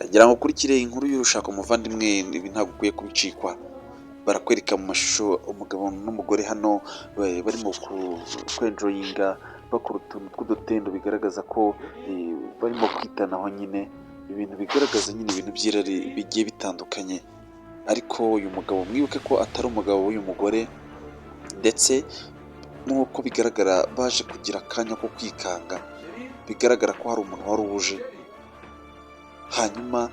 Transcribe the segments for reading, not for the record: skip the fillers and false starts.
Ndagira ngo ukurikire inkuru y'urushako muvandimwe, ibi ntabwo ukwiye kubicikwa. Barakwereka mu mashusho umugabo n'umugore hano barimo kwenjoyinga bakora utuntu tw'udutendo bigaragaza ko barimo kwitanaho nyine, ibintu bigaragaza nyine ibintu by'irari bigiye bitandukanye. Ariko uyu mugabo mwibuke ko atari umugabo w'uyu mugore, ndetse nk'uko bigaragara baje kugira akanya ko kwikanga, bigaragara ko hari umuntu wari uje. Hanyuma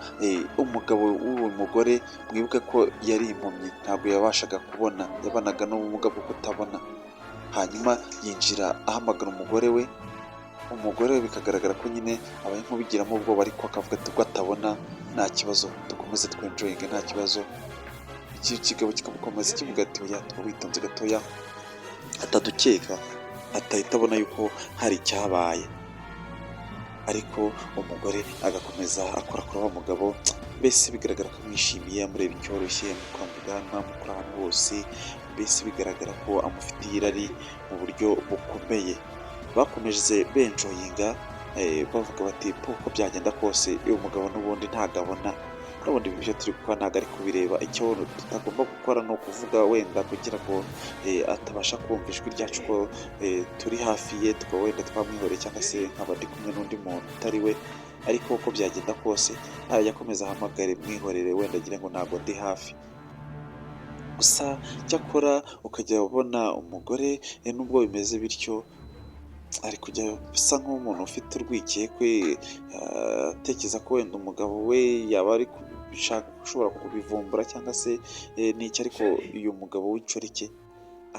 umugabo w'uwo mugore mwibuke ko yari impumyi, ntabwo yabashaga kubona, yabanaga n'ubumuga bwo kutabona. Hanyuma yinjira ahamagara umugore we, umugore we bikagaragara ko nyine abaye nk'ubigiramo ubwoba, ariko akavuga ati ubwo atabona nta kibazo, dukomeze twenjoyinge nta kibazo. Iki kigabo kikamukomeza kivuga ati oya, witonze gatoya atadukeka, atahita abona yuko hari icyabaye. Ariko umugore agakomeza akora kuri wa mugabo, mbese bigaragara ko amwishimiye, amureba icyoroshye, amukambirana, amukora ahantu hose, mbese bigaragara ko amufitiye irari mu buryo bukomeye. Bakomeje benjoyinga bavuga bati uko byagenda kose uyu mugabo n'ubundi ntabwo abona, n'ubundi ibyo turi gukora ntabwo ari kubireba. Icyo tutagomba gukora ni ukuvuga wenda kugira ngo atabasha kumva ijwi ryacu ko turi hafi ye, tukaba wenda twamwihoreye cyangwa se nkaba ndi kumwe n'undi muntu utari we. Ariko uko byagenda kose yakomeza ahamagare, mwihorere, wenda agire ngo ntabwo ndi hafi. Gusa cyakora ukajya ubona umugore nubwo bimeze bityo, ari kujya bisa nk'umuntu ufite urwikekwe, atekereza ko wenda umugabo we yaba ari ushobora kubivumbura cyangwa se n'icyo. Ariko uyu mugabo w'inshoreke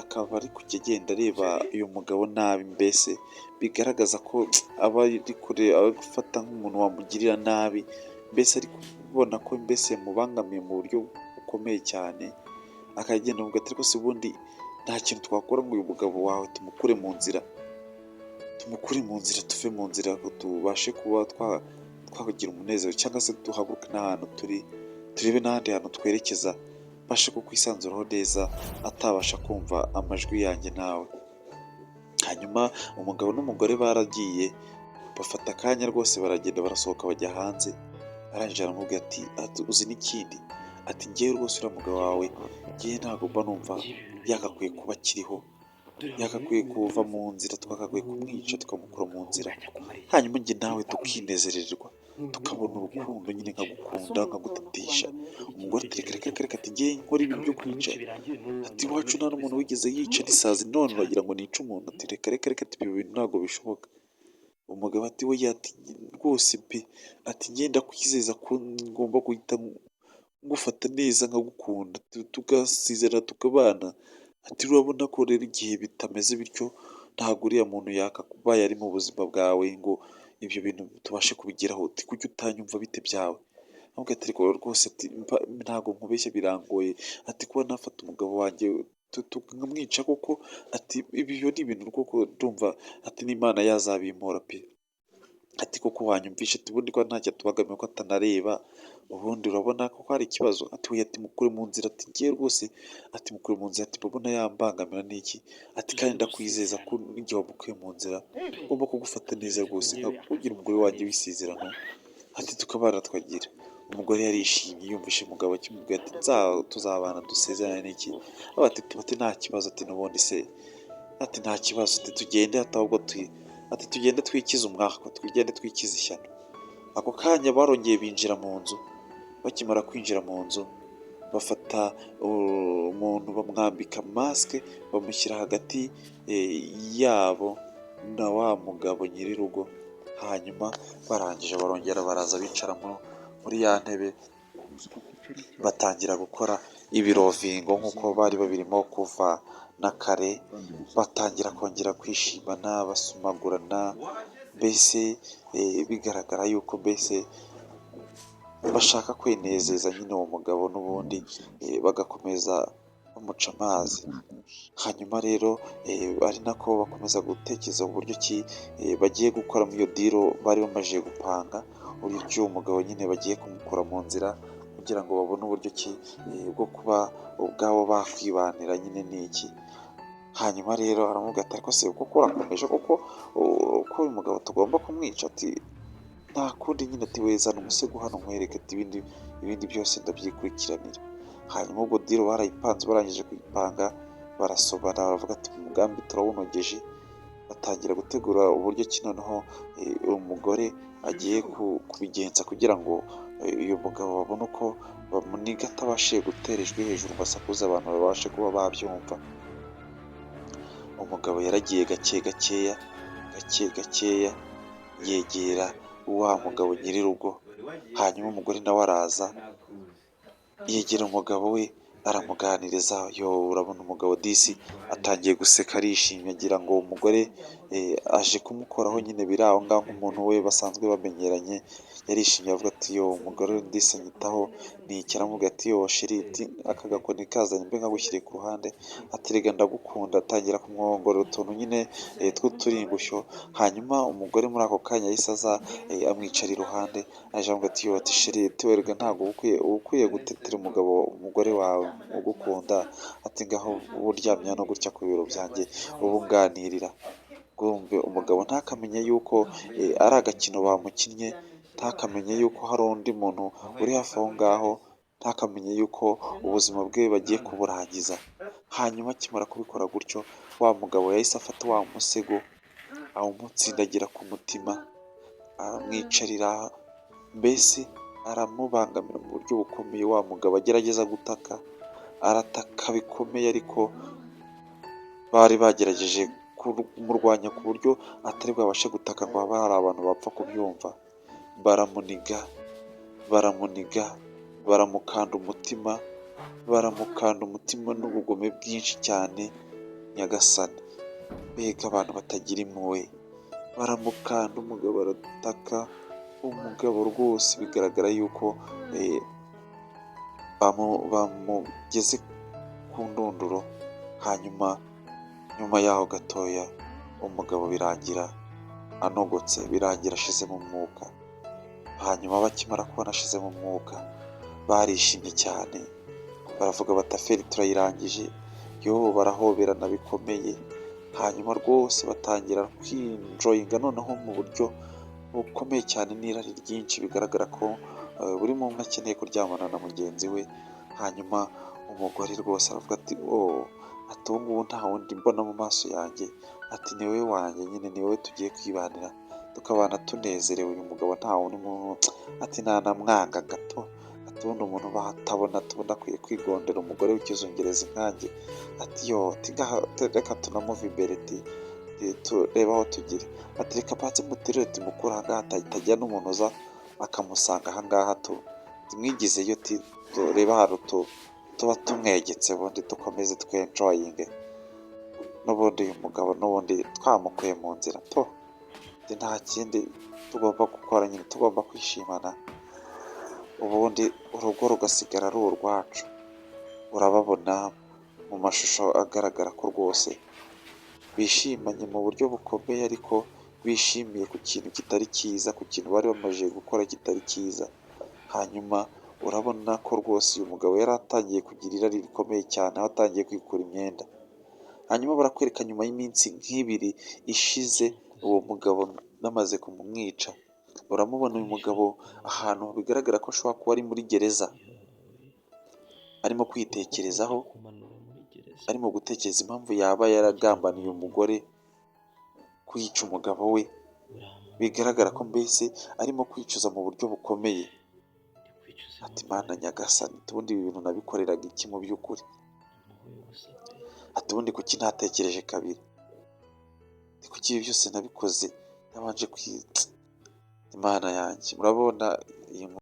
akaba ari kujya agenda areba uyu mugabo nabi, mbese bigaragaza ko aba ari kure, aba gufata nk'umuntu wamugirira nabi, mbese ari kubona ko mbese yamubangamiye mu buryo bukomeye cyane. Akagenda avuga ati ariko se ubundi nta kintu twakora ngo uyu mugabo wawe tumukure mu nzira, tuve mu nzira, tubashe kuba twagira umunezero, cyangwa se duhaguruke n'ahantu turebe n'ahandi hantu twerekeza, bashe kukwisanzuraho neza, atabasha kumva amajwi yanjye nawe. Hanyuma umugabo n'umugore baragiye, bafata akanya rwose, baragenda barasohoka bajya hanze. Arangije aramubwira ati uzi n'ikindi, ati ngewe rwose uriya mugabo wawe ngewe ntabwo mba numva yagakwiye kuba akiriho, yagakwiye kuva mu nzira, twagakwiye kumwica tukamukura mu nzira, hanyuma njye nawe tukinezererwa, tukabona urukundo nyine, nkagukunda nkagutetisha. Umugore ati reka reka, ati ngewe nkora ibi byo kwica, ati iwacu nta n'umuntu wigeze yica n'isazi, none uragira ngo nice umuntu? Ati reka reka reka, ati ibi bintu ntabwo bishoboka. Umugabo ati we, ati rwose pe, ati ngewe ndakwizeza ko ngomba guhita ngufata neza nkagukunda, tugasizerana tukabana. Ati urabona ko rero igihe bitameze bityo, ntabwo uriya muntu yakabaye ari mu buzima bwawe ngo ibyo bintu tubashe kubigeraho. Ati kuki utanyumva bite byawe? Ntabwo ati ariko rwose, ati ntabwo nkubeshya birangoye, ati kuba nafata umugabo wanjye tukamwica koko, ati ibyo ni ibintu rwose ndumva, ati n'Imana yazabimpora pe. Ati koko wanyumvishe, ati ubundi ko ntacyo atubangamiye ko atanareba, ubundi urabona ko hari ikibazo? Ati we, ati mukure mu nzira, ati ngewe rwose, ati mukure mu nzira, ati babona yambangamira n'iki, ati kandi ndakwizeza ko n'igihe wamukuye mu nzira ngomba kugufata neza rwose, nkakugira umugore wanjye w'isezerano, ati tukabana twagira. Umugore yarishimye yumvishe umugabo akimubwira ati tuzabana dusezerane n'iki. Ati nta kibazo, ati n'ubundi se, ati nta kibazo, ati tugende, ahubwo ati tugende twikize umwaka, tugende twikize ishyano. Ako kanya barongeye binjira mu nzu, bakimara kwinjira mu nzu bafata umuntu bamwambika masike, bamushyira hagati yabo na wa mugabo nyir'urugo. Hanyuma barangije barongera baraza bicara muri ya ntebe, batangira gukora ibirovingo nk'uko bari babirimo kuva na kare. Batangira kongera kwishimana, basumagurana, mbese bigaragara yuko mbese bashaka kwinezeza nyine uwo mugabo n'ubundi, bagakomeza bamuca amazi. Hanyuma rero ari nako bakomeza gutekereza uburyo ki bagiye gukora muri iyo diro bari bamaze gupanga, uburyo ki uwo mugabo nyine bagiye kumukura mu nzira, kugira ngo babone uburyo ki bwo kuba ubwabo bakwibanira nyine n'iki. Hanyuma rero aramubwira ati ariko se koko urakomeje koko ko uyu mugabo tugomba kumwica? Ati nta kundi nyine ati we zana umusego hano nkwereke ati ibindi byose ndabyikurikiranira. Hanyuma ubwo diro barayipanze, barangije kuyipanga barasobana baravuga ati umugambi turawunogeje, batangira gutegura uburyo ki noneho umugore agiye kubigenza kugira ngo uyu mugabo babone uko bamuniga atabashije gutera ijwi hejuru ngo asakuze abantu babashe kuba babyumva. Umugabo yaragiye gakeya yegera wa mugabo nyir'urugo, hanyuma umugore nawe araza yegera umugabo we aramuganiriza. Urabona umugabo disi atangiye guseka arishimye agira ngo umugore aje kumukoraho nyine biri aho ngaho nk'umuntu we basanzwe bamenyeranye. Yarishimye avuga ati umugore disi anyitaho ni iki, aramubwira ati sheri aka gakoni kazanye mbe nkagushyiriye ku ruhande, ati rega ndagukunda. Atangira kumwongorera utuntu nyine tw'uturingushyo. Hanyuma umugore muri ako kanya yahise aza amwicara iruhande, aje aramubwira ati sheri werega ntabwo ukwiye gutetera umugore wawe ugukunda, ati ngaho uba uryamye hano gutya ku bibero byanjye uba unganirira. Bwumve umugabo ntakamenye yuko ari agakino bamukinnye, ntakamenye yuko hari undi muntu uri hafi aho ngaho, ntakamenye yuko ubuzima bwe bagiye kuburangiza. Hanyuma akimara kubikora gutyo, wa mugabo yahise afata wa musego awumutsindagira ku mutima, aramwicarira, mbese aramubangamira mu buryo bukomeye. Wa mugabo agerageza gutaka, arataka bikomeye, ariko bari bagerageje kumurwanya ku buryo atari bwabashe gutaka ngo habe hari abantu bapfa kubyumva. Baramuniga, baramukanda umutima n'ubugome bwinshi cyane. Nyagasani, mbega abantu batagira impuhwe, baramukanda, umugabo arataka. Umugabo rwose bigaragara yuko bamugeze ku ndunduro. Hanyuma nyuma yaho gatoya umugabo birangira anogotse, birangira ashizemo umwuka. Hanyuma bakimara kubona ashizemo umwuka barishimye cyane, baravuga bati aferi turayirangije, barahoberana bikomeye. Hanyuma rwose batangira kwinjoyinga noneho mu buryo bukomeye cyane n'irari ryinshi, bigaragara ko buri muntu akeneye kuryamana na mugenzi we. Hanyuma umugore rwose aravuga ati ati ubu ngubu nta wundi mbona mu maso yanjye, ati ni wowe wanjye nyine, ni wowe tugiye kwibanira tukabana tunezerewe. Uyu mugabo nta wundi muntu, ati ntanamwanga gato, ati ubundi umuntu batabona tubona akwiye kwigondera umugore w'ikizungerezi nkanjye. Ati reka tunamuva imbere, turebe aho tugire, ati reka patse muterure tumukure aha ngaha hatagira n'umuntu uza akamusanga aha ngaha, tumwigizeyo, turebe ahantu tuba tumwegetse, ubundi dukomeze twenjoyinge. N'ubundi uyu mugabo n'ubundi twamukuye mu nzira, nta kindi tugomba gukora, nyine tugomba kwishimana, ubundi urugo rugasigara ari urwacu. Urababona mu mashusho agaragara ko rwose bishimanye mu buryo bukomeye, ariko bishimiye ku kintu kitari cyiza, ku kintu bari bamaze gukora kitari cyiza. Hanyuma urabona ko rwose uyu mugabo yari atangiye kugira irari rikomeye cyane, aho atangiye kwikura imyenda. Hanyuma barakwereka nyuma y'iminsi nk'ibiri ishize uwo mugabo namaze kumwica. Uramubona uyu mugabo ahantu bigaragara ko ashobora kuba ari muri gereza, arimo kwitekerezaho, arimo gutekereza impamvu yaba yaragambaniye umugore kwica umugabo we. Bigaragara ko mbese arimo kwicuza mu buryo bukomeye. Ati Mana Nyagasani, ubundi ibi bintu nabikoreraga iki mu by'ukuri? Ati ubundi kuki ntatekereje kabiri? Kuki ibi byose nabikoze nabanje Imana yanjye. Murabona iyi